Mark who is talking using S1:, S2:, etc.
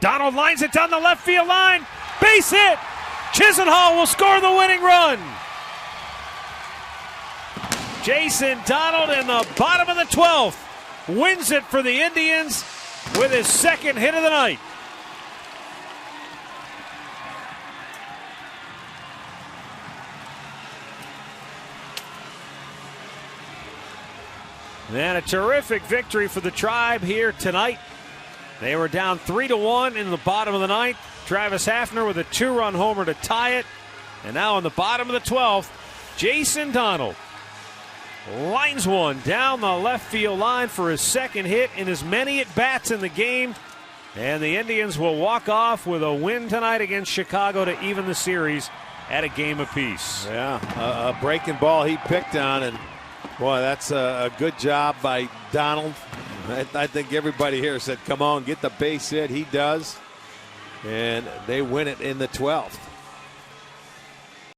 S1: Donald lines it down the left field line. Base hit. Chisenhall will score the winning run. Jason Donald in the bottom of the 12th wins it for the Indians with his second hit of the night. And a terrific victory for the Tribe here tonight. They were down 3-1 in the bottom of the ninth. Travis Hafner with a 2-run homer to tie it. And now in the bottom of the 12th, Jason Donald lines one down the left field line for his second hit in as many at-bats in the game. And the Indians will walk off with a win tonight against Chicago to even the series at a game apiece.
S2: Yeah, a breaking ball he picked on, and boy, that's a good job by Donald. I think everybody here said, come on, get the base hit. He does. And they win it in the 12th.